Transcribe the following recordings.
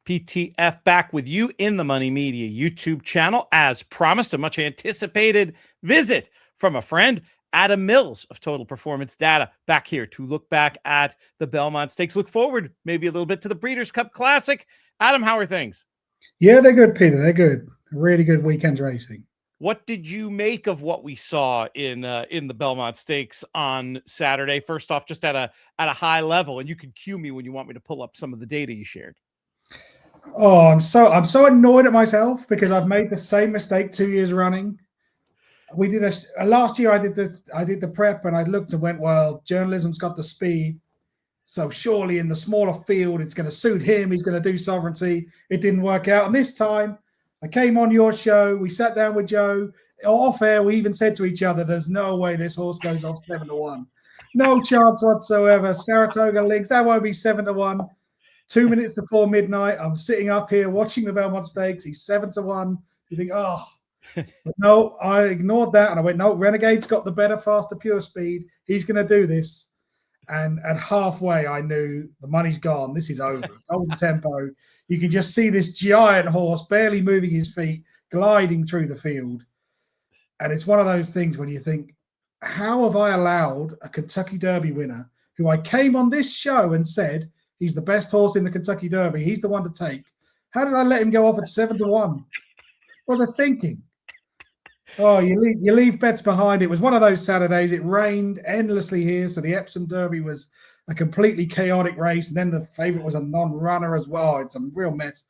PTF back with you in the Money Media YouTube channel. As promised, a much anticipated visit from a friend, Adam Mills of Total Performance Data, back here to look back at the Belmont Stakes. Look forward maybe a little bit to the Breeders' Cup Classic. Adam, how are things? Yeah, they're good, Peter. They're good. Really good weekend racing. What did you make of what we saw in the Belmont Stakes on Saturday? First off, just at a high level, and you can cue me when you want me to pull up some of the data you shared. Oh, I'm so annoyed at myself because I've made the same mistake 2 years running. We did last year. I did the prep, and I looked and went, well, journalism's got the speed, so surely in the smaller field it's going to suit him. He's going to do sovereignty. It didn't work out, and this time I came on your show. We sat down with Joe off air. We even said to each other, "There's no way this horse goes off 7-1. No chance whatsoever. Saratoga links, that won't be 7-1." 2 minutes before midnight, I'm sitting up here watching the Belmont Stakes. He's 7-1. You think, oh, but no, I ignored that. And I went, no, Renegade's got the better, faster, pure speed. He's going to do this. And at halfway, I knew the money's gone. This is over. Golden Tempo. You can just see this giant horse barely moving his feet, gliding through the field. And it's one of those things when you think, how have I allowed a Kentucky Derby winner, who I came on this show and said, he's the best horse in the Kentucky Derby, he's the one to take. How did I let him go off at 7-1? What was I thinking? Oh, you leave bets behind. It was one of those Saturdays. It rained endlessly here, so the Epsom Derby was a completely chaotic race, and then the favorite was a non-runner as well. It's a real mess.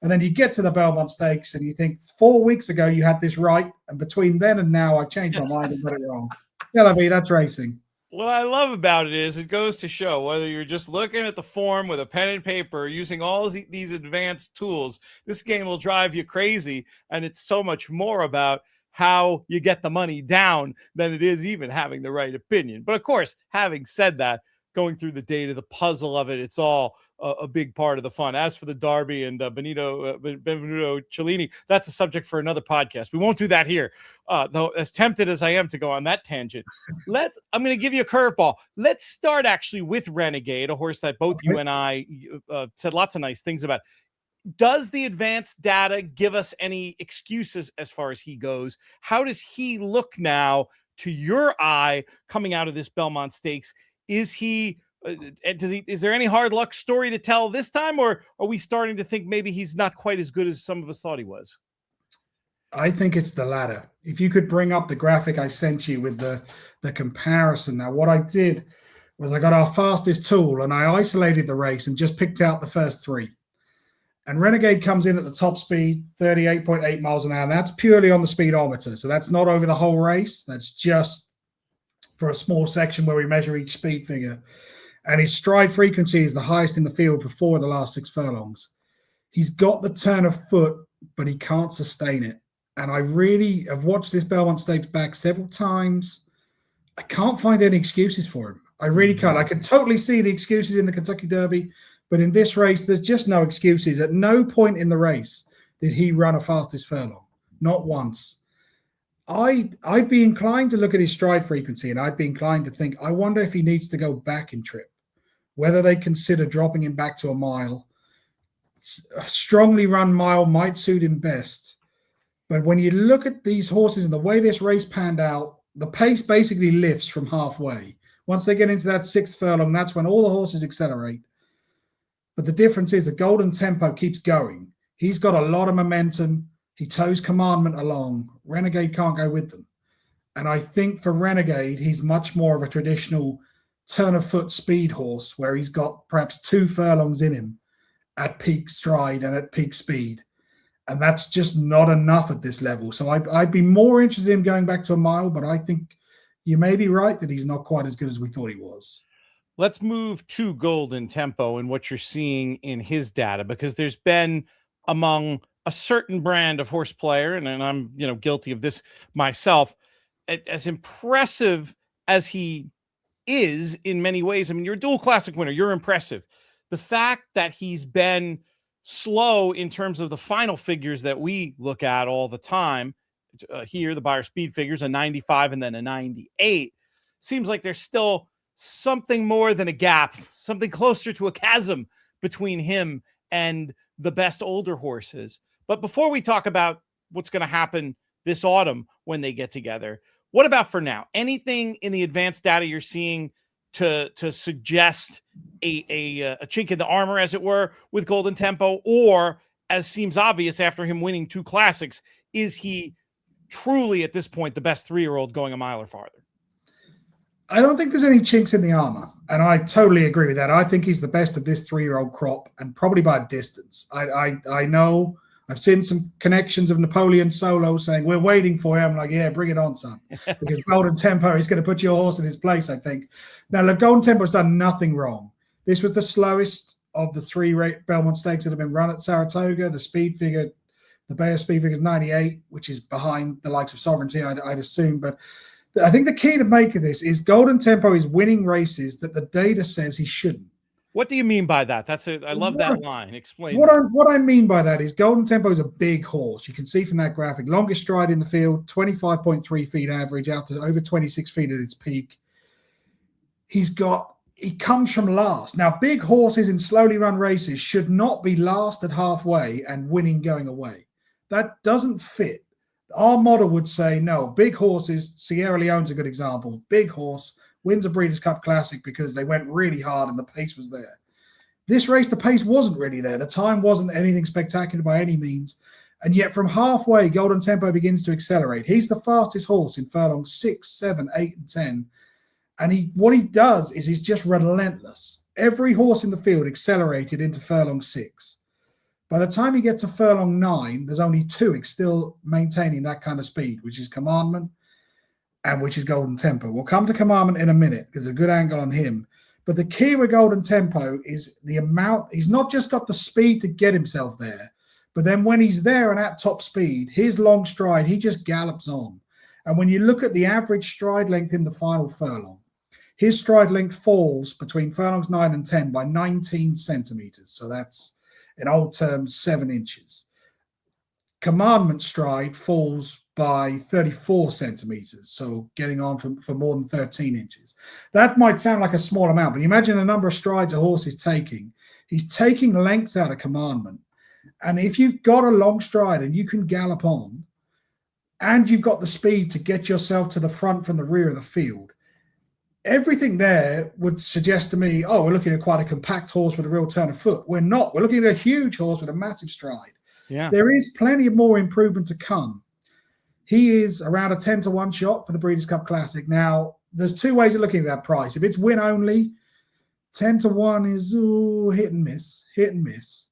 And then you get to the Belmont Stakes, and you think 4 weeks ago you had this right, and between then and now I've changed my mind and got it wrong. That's racing. What I love about it is it goes to show, whether you're just looking at the form with a pen and paper, using all these advanced tools, this game will drive you crazy. And it's so much more about how you get the money down than it is even having the right opinion. But of course, having said that, going through the data, the puzzle of it, it's all a big part of the fun. As for the Derby and Benvenuto Cellini, that's a subject for another podcast. We won't do that here, though as tempted as I am to go on that tangent. I'm going to give you a curveball. Let's start actually with Renegade, a horse that both you and I said lots of nice things about. Does the advanced data give us any excuses as far as he goes? How does he look now to your eye coming out of this Belmont Stakes? Is he is there any hard luck story to tell this time, or are we starting to think maybe he's not quite as good as some of us thought he was? I think it's the latter. If you could bring up the graphic I sent you with the comparison. Now, what I did was I got our fastest tool and I isolated the race and just picked out the first three. And Renegade comes in at the top speed, 38.8 miles an hour. And that's purely on the speedometer. So that's not over the whole race. That's just for a small section where we measure each speed figure. And his stride frequency is the highest in the field for 4 of the last 6 furlongs. He's got the turn of foot, but he can't sustain it. And I really have watched this Belmont Stakes back several times. I can't find any excuses for him. I really can't. I could totally see the excuses in the Kentucky Derby, but in this race, there's just no excuses. At no point in the race did he run a fastest furlong. Not once. I'd be inclined to look at his stride frequency, and I'd be inclined to think, I wonder if he needs to go back in trip, whether they consider dropping him back to a mile. A strongly run mile might suit him best. But when you look at these horses and the way this race panned out, the pace basically lifts from halfway. Once they get into that 6th furlong, that's when all the horses accelerate. But the difference is the Golden Tempo keeps going. He's got a lot of momentum. He tows Commandment along. Renegade can't go with them. And I think for Renegade, he's much more of a traditional turn of foot speed horse where he's got perhaps 2 furlongs in him at peak stride and at peak speed. And that's just not enough at this level. So I'd be more interested in going back to a mile, but I think you may be right that he's not quite as good as we thought he was. Let's move to Golden Tempo and what you're seeing in his data, because there's been among a certain brand of horse player, and I'm guilty of this myself, as impressive as he is in many ways. I mean, you're a dual classic winner. You're impressive. The fact that he's been slow in terms of the final figures that we look at all the time, here, the Beyer speed figures, a 95 and then a 98, seems like there's still something more than a gap, something closer to a chasm between him and the best older horses. But before we talk about what's going to happen this autumn when they get together, what about for now? Anything in the advanced data you're seeing to suggest a chink in the armor, as it were, with Golden Tempo, or, as seems obvious after him winning 2 classics, is he truly at this point the best 3-year-old going a mile or farther? I don't think there's any chinks in the armor, and I totally agree with that. I think he's the best of this 3-year-old crop, and probably by a distance. I know I've seen some connections of Napoleon Solo saying, we're waiting for him. I'm like, yeah, bring it on, son. Because Golden Tempo is going to put your horse in his place, I think. Now, look, Golden Tempo's done nothing wrong. This was the slowest of the 3 Belmont Stakes that have been run at Saratoga. The speed figure, the Beyer speed figure is 98, which is behind the likes of Sovereignty, I'd assume. But I think the key to make of this is Golden Tempo is winning races that the data says he shouldn't. What do you mean by that? I love that line. Explain. What I mean by that is Golden Tempo is a big horse. You can see from that graphic, longest stride in the field, 25.3 feet average, out to over 26 feet at its peak. He comes from last. Now, big horses in slowly run races should not be last at halfway and winning going away. That doesn't fit. Our model would say, no, big horses, Sierra Leone's a good example. Big horse wins a Breeders' Cup Classic because they went really hard and the pace was there. This race, the pace wasn't really there. The time wasn't anything spectacular by any means. And yet from halfway, Golden Tempo begins to accelerate. He's the fastest horse in furlongs 6, 7, 8, and 10. And what he does is he's just relentless. Every horse in the field accelerated into furlong 6. By the time you get to furlong 9, there's only 2 still maintaining that kind of speed, which is Commandment and which is Golden Tempo. We'll come to Commandment in a minute because there's a good angle on him. But the key with Golden Tempo is the amount. He's not just got the speed to get himself there, but then when he's there and at top speed, his long stride, he just gallops on. And when you look at the average stride length in the final furlong, his stride length falls between furlongs 9 and 10 by 19 centimeters. So that's, in old terms, 7 inches. Commandment stride falls by 34 centimeters, so getting on for more than 13 inches. That might sound like a small amount, but imagine the number of strides a horse is taking. He's taking lengths out of Commandment. And if you've got a long stride and you can gallop on, and you've got the speed to get yourself to the front from the rear of the field, everything there would suggest to me, oh, we're looking at quite a compact horse with a real turn of foot. We're not. We're looking at a huge horse with a massive stride. Yeah. There is plenty of more improvement to come. He is around a 10-1 shot for the Breeders' Cup Classic. Now, there's 2 ways of looking at that price. If it's win only, 10-1 is hit and miss.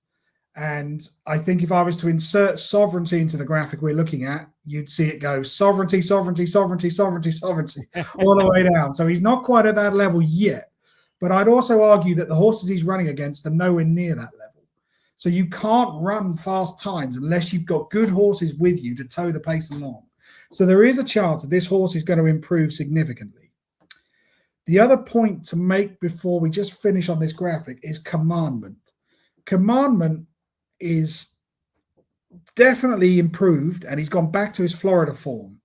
And I think if I was to insert Sovereignty into the graphic we're looking at, you'd see it go Sovereignty, Sovereignty, Sovereignty, Sovereignty, Sovereignty, all the way down. So he's not quite at that level yet. But I'd also argue that the horses he's running against are nowhere near that level. So you can't run fast times unless you've got good horses with you to tow the pace along. So there is a chance that this horse is going to improve significantly. The other point to make before we just finish on this graphic is Commandment. Commandment is definitely improved and he's gone back to his Florida form.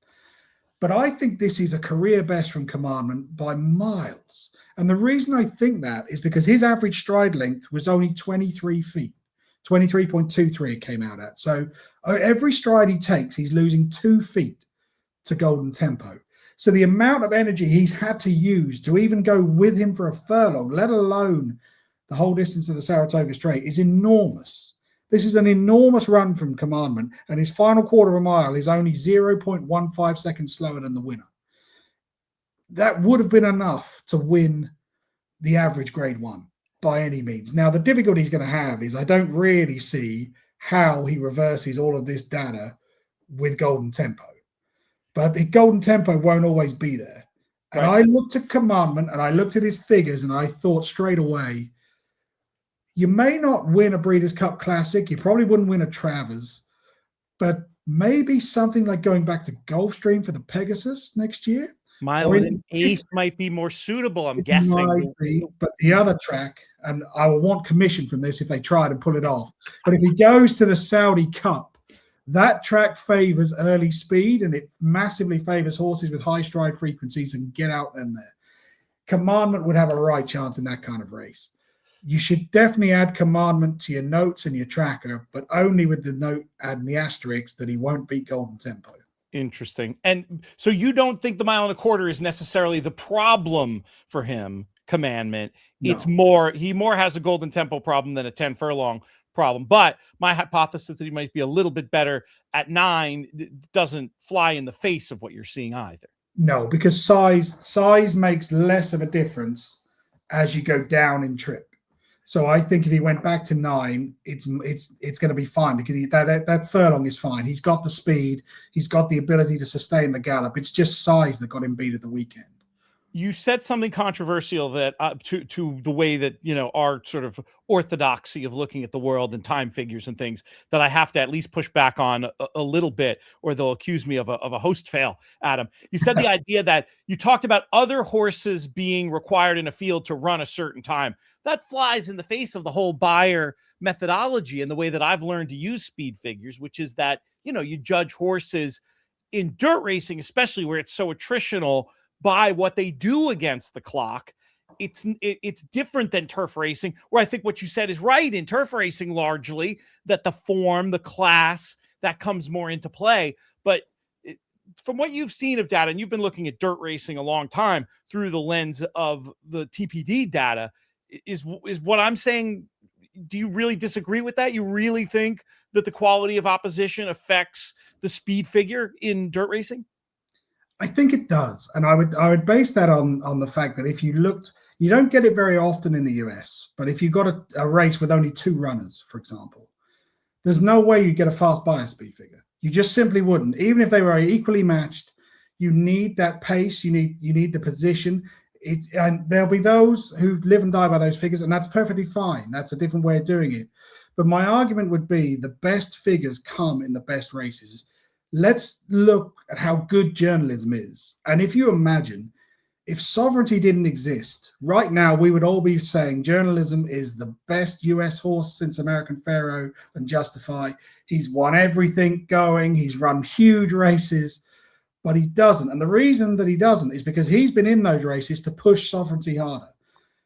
But I think this is a career best from Commandment by miles. And the reason I think that is because his average stride length was only 23 feet. 23.23 it came out at. So every stride he takes, he's losing 2 feet to Golden Tempo. So the amount of energy he's had to use to even go with him for a furlong, let alone the whole distance of the Saratoga Straight, is enormous. This is an enormous run from Commandment, and his final quarter of a mile is only 0.15 seconds slower than the winner. That would have been enough to win the average Grade 1. By any means. Now, the difficulty he's going to have is I don't really see how he reverses all of this data with Golden Tempo. But the Golden Tempo won't always be there. And right. I looked at Commandment and I looked at his figures and I thought straight away, you may not win a Breeders' Cup Classic. You probably wouldn't win a Travers. But maybe something like going back to Gulfstream for the Pegasus next year. Mile and 1/8 might be more suitable, I'm guessing. Might be, but the other track, and I will want commission from this if they try to pull it off. But if he goes to the Saudi Cup, that track favors early speed and it massively favors horses with high stride frequencies and get out in there. Commandment would have a right chance in that kind of race. You should definitely add Commandment to your notes and your tracker, but only with the note adding the asterisk that he won't beat Golden Tempo. Interesting. And so you don't think the 1.25 miles is necessarily the problem for him, Commandment. It's No. he more has a Golden Tempo problem than a 10 furlong problem. But my hypothesis that he might be a little bit better at 9 doesn't fly in the face of what you're seeing either. No, because size makes less of a difference as you go down in trip. So I think if he went back to 9, it's going to be fine, because that furlong is fine. He's got the speed, he's got the ability to sustain the gallop. It's just size that got him beat at the weekend. You said something controversial that to the way that, our sort of orthodoxy of looking at the world and time figures and things, that I have to at least push back on a little bit, or they'll accuse me of a host fail, Adam. You said the idea that you talked about other horses being required in a field to run a certain time. That flies in the face of the whole Beyer methodology and the way that I've learned to use speed figures, which is that, you judge horses in dirt racing, especially where it's so attritional, by what they do against the clock. It's different than turf racing, where I think what you said is right. In turf racing, largely, that the form, the class, that comes more into play. But from what you've seen of data, and you've been looking at dirt racing a long time through the lens of the TPD data, is what I'm saying, do you really disagree with that? You really think that the quality of opposition affects the speed figure in dirt racing? I think it does. And I would base that on the fact that if you looked, you don't get it very often in the US, but if you got a race with only 2 runners, for example, there's no way you get a fast Beyer speed figure. You just simply wouldn't. Even if they were equally matched, you need that pace, you need the position. And there'll be those who live and die by those figures, and that's perfectly fine. That's a different way of doing it. But my argument would be the best figures come in the best races. Let's look at how good journalism is. And if you imagine, if sovereignty didn't exist, right now we would all be saying journalism is the best US horse since American Pharaoh and Justify. He's won everything going. He's run huge races, but he doesn't. And the reason that he doesn't is because he's been in those races to push sovereignty harder.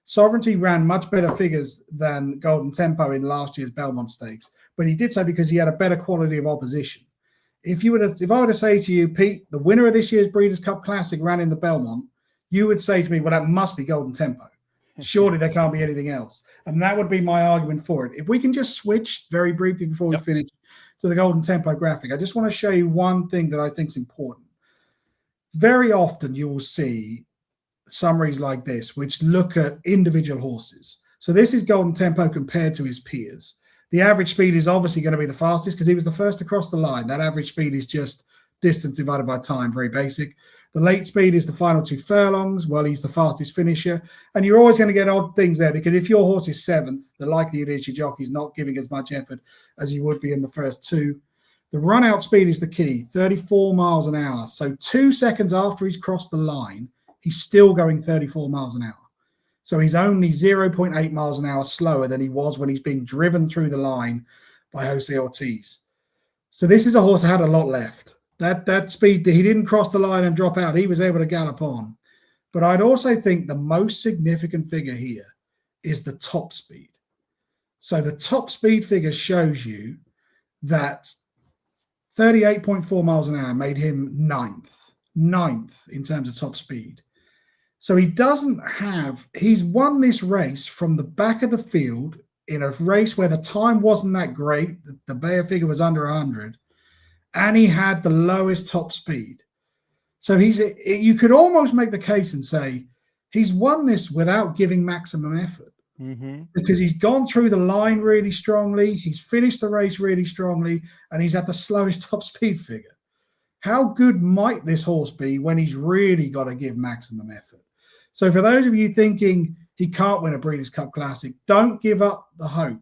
Sovereignty ran much better figures than Golden Tempo in last year's Belmont Stakes, but he did so because he had a better quality of opposition. If I were to say to you, Pete, the winner of this year's Breeders' Cup Classic ran in the Belmont, you would say to me, well, that must be Golden Tempo. Surely there can't be anything else. And that would be my argument for it. If we can just switch very briefly before we finish to the Golden Tempo graphic, I just want to show you one thing that I think is important. Very often you will see summaries like this, which look at individual horses. So this is Golden Tempo compared to his peers. The average speed is obviously going to be the fastest because he was the first to cross the line. That average speed is just distance divided by time, very basic. The late speed is the final 2 furlongs. Well, he's the fastest finisher. And you're always going to get odd things there, because if your horse is 7th, the likelihood is your jockey's not giving as much effort as he would be in the first 2. The run-out speed is the key, 34 miles an hour. So 2 seconds after he's crossed the line, he's still going 34 miles an hour. So he's only 0.8 miles an hour slower than he was when he's being driven through the line by Jose Ortiz. So this is a horse that had a lot left. That speed, he didn't cross the line and drop out. He was able to gallop on. But I'd also think the most significant figure here is the top speed. So the top speed figure shows you that 38.4 miles an hour made him ninth in terms of top speed. So he's won this race from the back of the field in a race where the time wasn't that great. The Beyer figure was under 100, and he had the lowest top speed. So you could almost make the case and say he's won this without giving maximum effort, because he's gone through the line really strongly. He's finished the race really strongly, and he's at the slowest top speed figure. How good might this horse be when he's really got to give maximum effort? So for those of you thinking he can't win a Breeders' Cup Classic, don't give up the hope.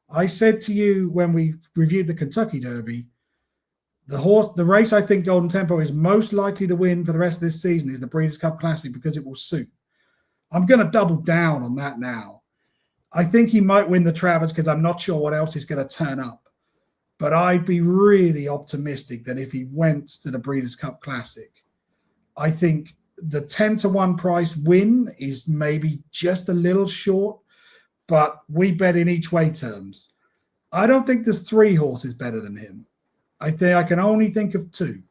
I said to you when we reviewed the Kentucky Derby, the race I think Golden Tempo is most likely to win for the rest of this season is the Breeders' Cup Classic, because it will suit. I'm going to double down on that now. I think he might win the Travers because I'm not sure what else is going to turn up. But I'd be really optimistic that if he went to the Breeders' Cup Classic, I think the 10-1 price win is maybe just a little short, but we bet in each way terms. I don't think there's 3 horses better than him. I think I can only think of 2.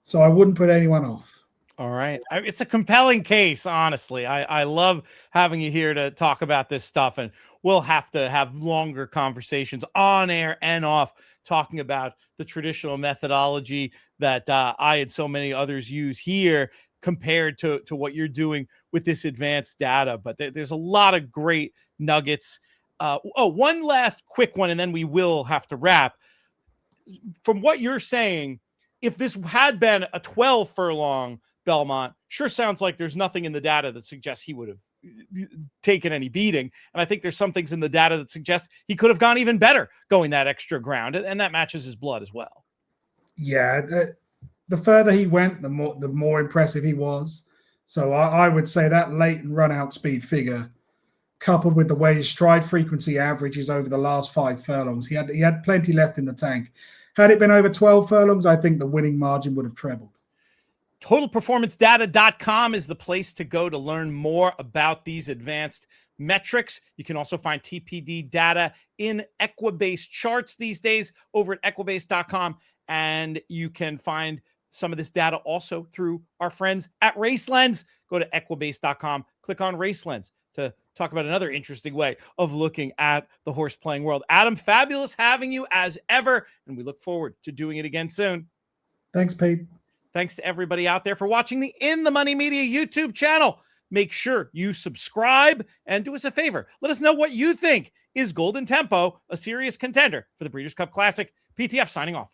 So I wouldn't put anyone off. All right. It's a compelling case, honestly. I love having you here to talk about this stuff, and we'll have to have longer conversations on air and off talking about the traditional methodology that I and so many others use here compared to what you're doing with this advanced data. But there's a lot of great nuggets. One last quick one, and then we will have to wrap. From what you're saying, if this had been a 12 furlong Belmont, sure sounds like there's nothing in the data that suggests he would have taken any beating. And I think there's some things in the data that suggest he could have gone even better going that extra ground. And that matches his blood as well. Yeah. The further he went, the more impressive he was. So I would say that late and run out speed figure, coupled with the way his stride frequency averages over the last 5 furlongs, he had plenty left in the tank. Had it been over 12 furlongs, I think the winning margin would have trebled. TotalPerformanceData.com is the place to go to learn more about these advanced metrics. You can also find TPD data in Equibase charts these days over at Equibase.com. And you can find some of this data also through our friends at RaceLens. Go to Equibase.com, click on RaceLens to talk about another interesting way of looking at the horse playing world. Adam, fabulous having you as ever, and we look forward to doing it again soon. Thanks, Pete. Thanks to everybody out there for watching the In the Money Media YouTube channel. Make sure you subscribe and do us a favor. Let us know what you think. Is Golden Tempo a serious contender for the Breeders' Cup Classic? PTF signing off.